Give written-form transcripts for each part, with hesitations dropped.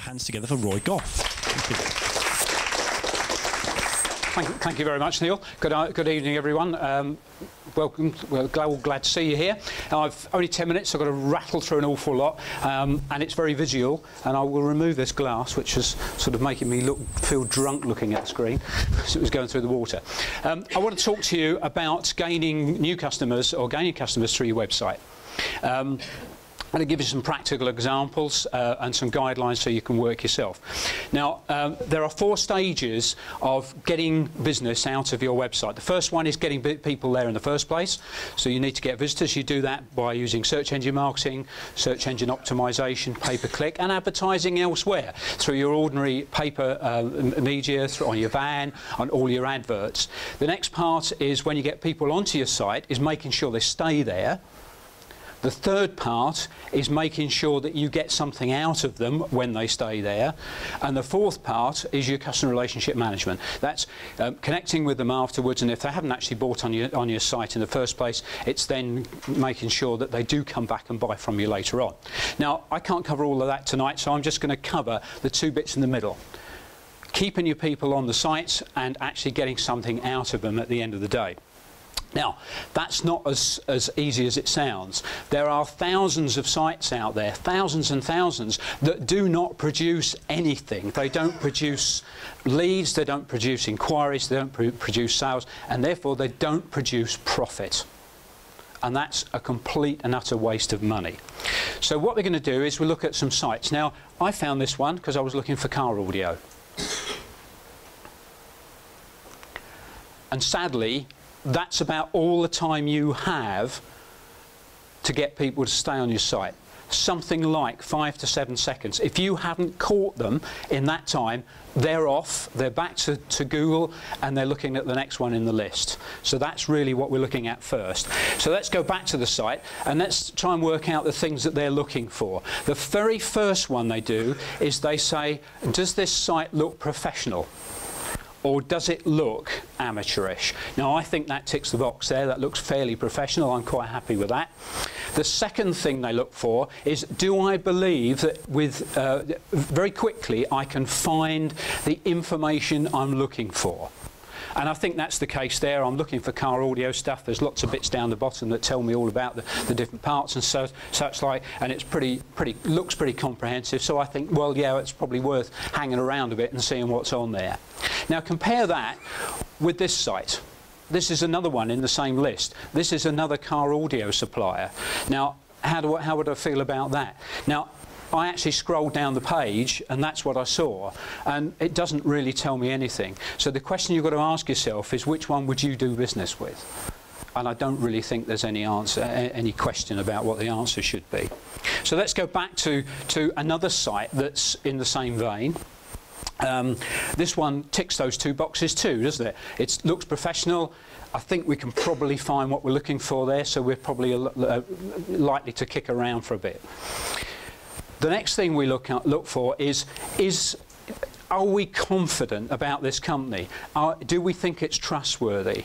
your hands together for Roy Gough. Thank you very much, Neil. Good evening, everyone. Welcome. We're glad to see you here. I've only 10 minutes, so I've got to rattle through an awful lot, and it's very visual. And I will remove this glass, which is sort of making me feel drunk looking at the screen, because it was going through the water. I want to talk to you about gaining new customers or gaining customers through your website. I'm going to give you some practical examples and some guidelines so you can work yourself. Now, there are 4 stages of getting business out of your website. The first one is getting people there in the first place. So you need to get visitors. You do that by using search engine marketing, search engine optimization, pay-per-click, and advertising elsewhere through your ordinary paper media, on your van, on all your adverts. The next part is when you get people onto your site is making sure they stay there. The third part is making sure that you get something out of them when they stay there. And the fourth part is your customer relationship management. That's connecting with them afterwards, and if they haven't actually bought on your site in the first place, it's then making sure that they do come back and buy from you later on. Now, I can't cover all of that tonight, so I'm just going to cover the 2 bits in the middle. Keeping your people on the site and actually getting something out of them at the end of the day. Now, that's not as easy as it sounds. There are thousands of sites out there, thousands and thousands, that do not produce anything. They don't produce leads, they don't produce inquiries, they don't produce sales, and therefore they don't produce profit. And that's a complete and utter waste of money. So what we're going to do is we'll look at some sites. Now, I found this one because I was looking for car audio. And sadly, that's about all the time you have to get people to stay on your site. Something like 5 to 7 seconds. If you haven't caught them in that time, they're off, they're back to Google, and they're looking at the next one in the list. So that's really what we're looking at first. So let's go back to the site and let's try and work out the things that they're looking for. The very first one they do is they say, does this site look professional? Or does it look amateurish? Now, I think that ticks the box there. That looks fairly professional. I'm quite happy with that. The second thing they look for is, do I believe that very quickly I can find the information I'm looking for? And I think that's the case there. I'm looking for car audio stuff. There's lots of bits down the bottom that tell me all about the different parts and such like, and it's looks pretty comprehensive. So I think, well, yeah, it's probably worth hanging around a bit and seeing what's on there. Now compare that with this site. This is another one in the same list. This is another car audio supplier. Now, how would I feel about that? Now, I actually scrolled down the page and that's what I saw, and it doesn't really tell me anything. So the question you've got to ask yourself is, which one would you do business with? And I don't really think there's any question about what the answer should be. So let's go back to another site that's in the same vein. This one ticks those 2 boxes too, doesn't it? It looks professional. I think we can probably find what we're looking for there, so we're probably likely to kick around for a bit. The next thing we look for is are we confident about this company? Do we think it's trustworthy?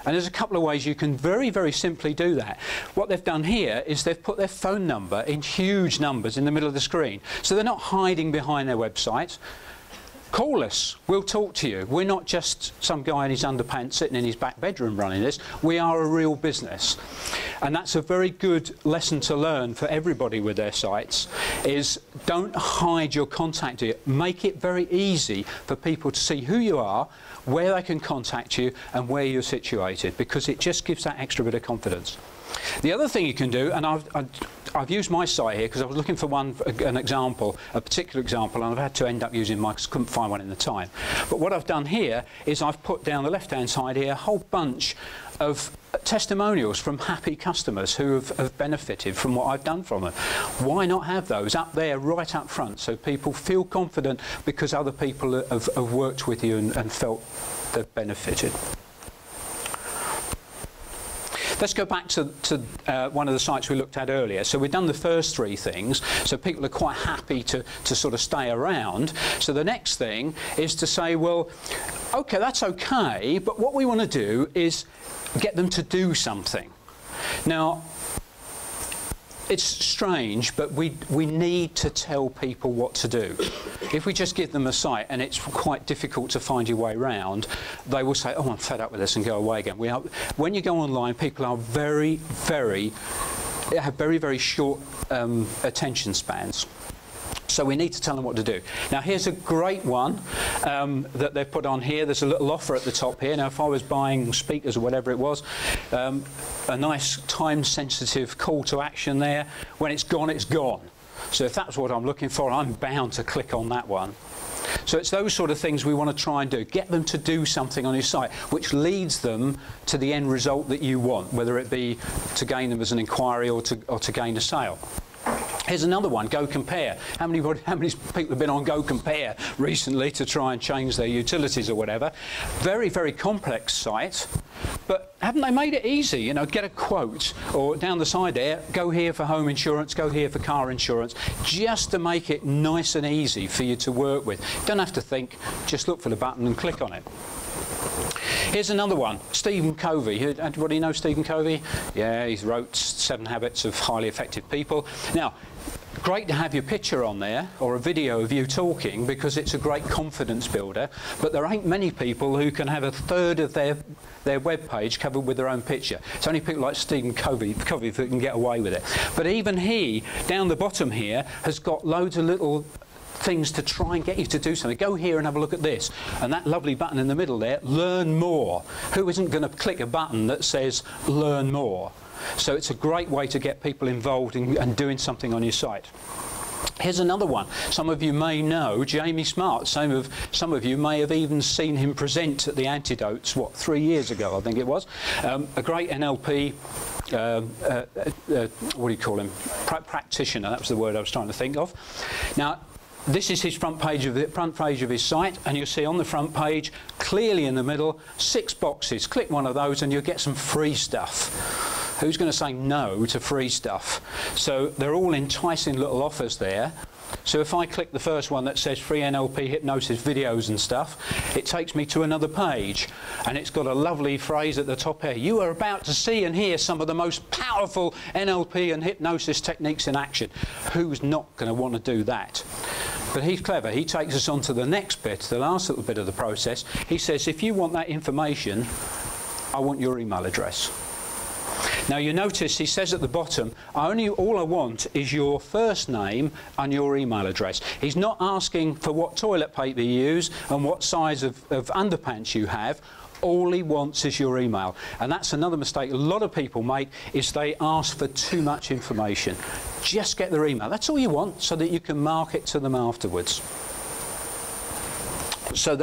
And there's a couple of ways you can very, very simply do that. What they've done here is they've put their phone number in huge numbers in the middle of the screen. So they're not hiding behind their website. Call us, we'll talk to you. We're not just some guy in his underpants sitting in his back bedroom running this. We are a real business. And that's a very good lesson to learn for everybody with their sites, is don't hide your contact here. Make it very easy for people to see who you are, where they can contact you, and where you're situated, because it just gives that extra bit of confidence. The other thing you can do, and I've used my site here because I was looking for an example, a particular example, and I've had to end up using mine because I couldn't find one in the time. But what I've done here is I've put down the left-hand side here a whole bunch of testimonials from happy customers who have benefited from what I've done from them. Why not have those up there right up front so people feel confident because other people have worked with you and felt they've benefited? Let's go back to one of the sites we looked at earlier. So we've done the first 3 things, so people are quite happy to sort of stay around. So the next thing is to say, well, okay, that's okay, but what we want to do is get them to do something. Now, it's strange, but we need to tell people what to do. If we just give them a site and it's quite difficult to find your way around, they will say, oh, I'm fed up with this, and go away again. When you go online, people are have very, very short attention spans. So we need to tell them what to do. Now here's a great one that they've put on here. There's a little offer at the top here. Now if I was buying speakers or whatever it was, a nice time-sensitive call to action there. When it's gone, it's gone. So if that's what I'm looking for, I'm bound to click on that one. So it's those sort of things we want to try and do. Get them to do something on your site which leads them to the end result that you want, whether it be to gain them as an inquiry or to gain a sale. Here's another one, Go Compare. How many people have been on Go Compare recently to try and change their utilities or whatever? Very, very complex site, but haven't they made it easy? You know, get a quote, or down the side there, go here for home insurance, go here for car insurance, just to make it nice and easy for you to work with. You don't have to think, just look for the button and click on it. Here's another one, Stephen Covey. Anybody know Stephen Covey? Yeah, he wrote 7 Habits of Highly Effective People. Now, great to have your picture on there, or a video of you talking, because it's a great confidence builder, but there ain't many people who can have 1/3 of their web page covered with their own picture. It's only people like Stephen Covey who can get away with it. But even he, down the bottom here, has got loads of little things to try and get you to do something. Go here and have a look at this. And that lovely button in the middle there, learn more. Who isn't going to click a button that says learn more? So it's a great way to get people involved in doing something on your site. Here's another one. Some of you may know Jamie Smart. Some of you may have even seen him present at the Antidotes, what, 3 years ago, I think it was. A great NLP, what do you call him? Practitioner, that was the word I was trying to think of. Now, this is his front page of his site, and you'll see on the front page, clearly in the middle, 6 boxes. Click one of those and you'll get some free stuff. Who's going to say no to free stuff? So they're all enticing little offers there. So if I click the first one that says free NLP hypnosis videos and stuff, it takes me to another page, and it's got a lovely phrase at the top here. You are about to see and hear some of the most powerful NLP and hypnosis techniques in action. Who's not going to want to do that? But he's clever. He takes us on to the next bit, the last little bit of the process. He says, if you want that information, I want your email address. Now you notice he says at the bottom, all I want is your first name and your email address. He's not asking for what toilet paper you use and what size of underpants you have. All he wants is your email. And that's another mistake a lot of people make, is they ask for too much information. Just get their email. That's all you want, so that you can market to them afterwards. So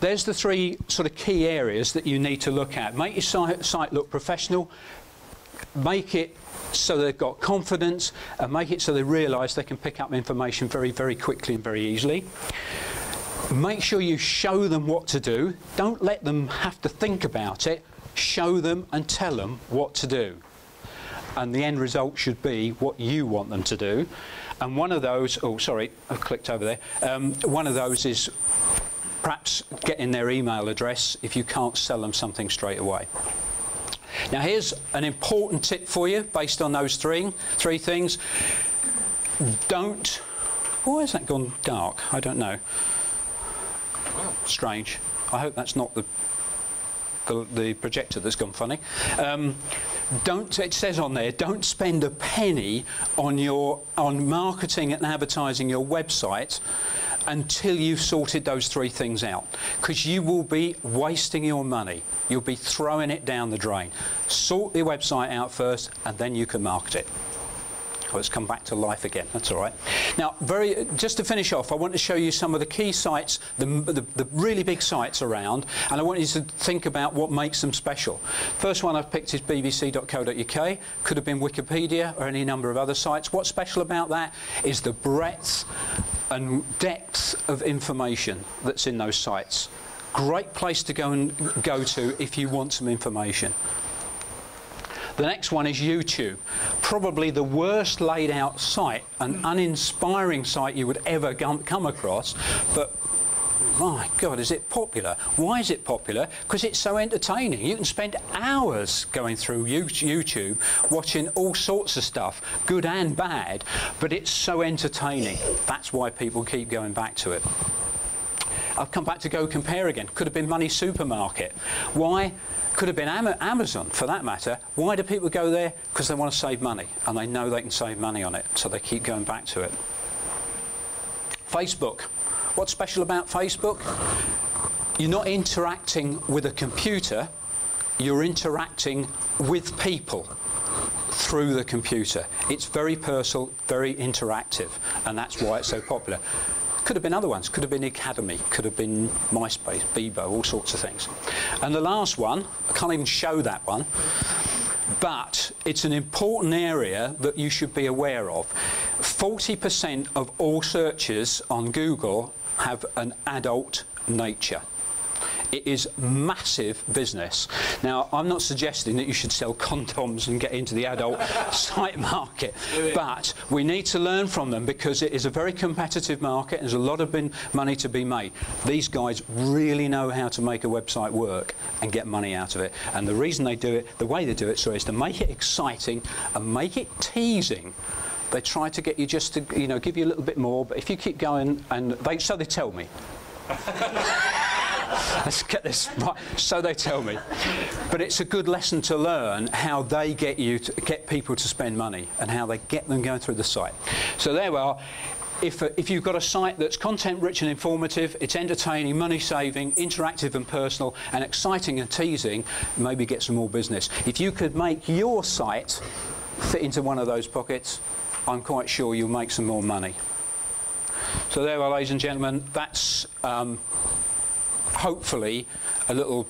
there's the 3 sort of key areas that you need to look at. Make your site look professional, make it so they've got confidence, and make it so they realise they can pick up information very, very quickly and very easily. Make sure you show them what to do. Don't let them have to think about it. Show them and tell them what to do. And the end result should be what you want them to do. And one of those, oh sorry, I clicked over there. One of those is perhaps getting their email address if you can't sell them something straight away. Now here's an important tip for you based on those three things. Why has that gone dark? I don't know. Strange. I hope that's not the projector that's gone funny. It says on there, don't spend a penny on marketing and advertising your website until you've sorted those 3 things out, because you will be wasting your money. You'll be throwing it down the drain. Sort the website out first, and then you can market it. Well, it's come back to life again. That's all right. Now, just to finish off, I want to show you some of the key sites, the really big sites around, and I want you to think about what makes them special. First one I've picked is bbc.co.uk. Could have been Wikipedia or any number of other sites. What's special about that is the breadth and depth of information that's in those sites. Great place to go to if you want some information. The next one is YouTube. Probably the worst laid out site, an uninspiring site you would ever come across, but my God, is it popular? Why is it popular? Because it's so entertaining. You can spend hours going through YouTube watching all sorts of stuff, good and bad, but it's so entertaining. That's why people keep going back to it. I've come back to Go Compare again. Could have been Money Supermarket. Why? Could have been Amazon, for that matter. Why do people go there? Because they want to save money, and they know they can save money on it, so they keep going back to it. Facebook. What's special about Facebook? You're not interacting with a computer, you're interacting with people through the computer. It's very personal, very interactive, and that's why it's so popular. Could have been other ones, could have been Academy, Could have been MySpace, Bebo, all sorts of things. And the last one, I can't even show that one, but it's an important area that you should be aware of. 40% of all searches on Google have an adult nature. It is massive business. Now, I'm not suggesting that you should sell condoms and get into the adult site market, but we need to learn from them because it is a very competitive market. There's a lot of money to be made. These guys really know how to make a website work and get money out of it. And the reason they do it, the way they do it, is to make it exciting and make it teasing. They try to get you just to, you know, give you a little bit more, but if you keep going, and so they tell me. Let's get this right. So they tell me. But it's a good lesson to learn how they get people to spend money and how they get them going through the site. So there we are. If you've got a site that's content rich and informative, it's entertaining, money saving, interactive and personal, and exciting and teasing, maybe get some more business. If you could make your site fit into one of those pockets, I'm quite sure you'll make some more money. So there we are, ladies and gentlemen. That's hopefully a little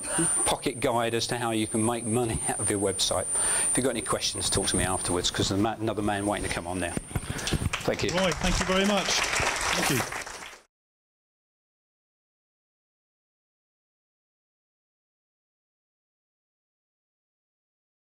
pocket guide as to how you can make money out of your website. If you've got any questions, talk to me afterwards, because there's another man waiting to come on now. Thank you. Roy, thank you very much. Thank you.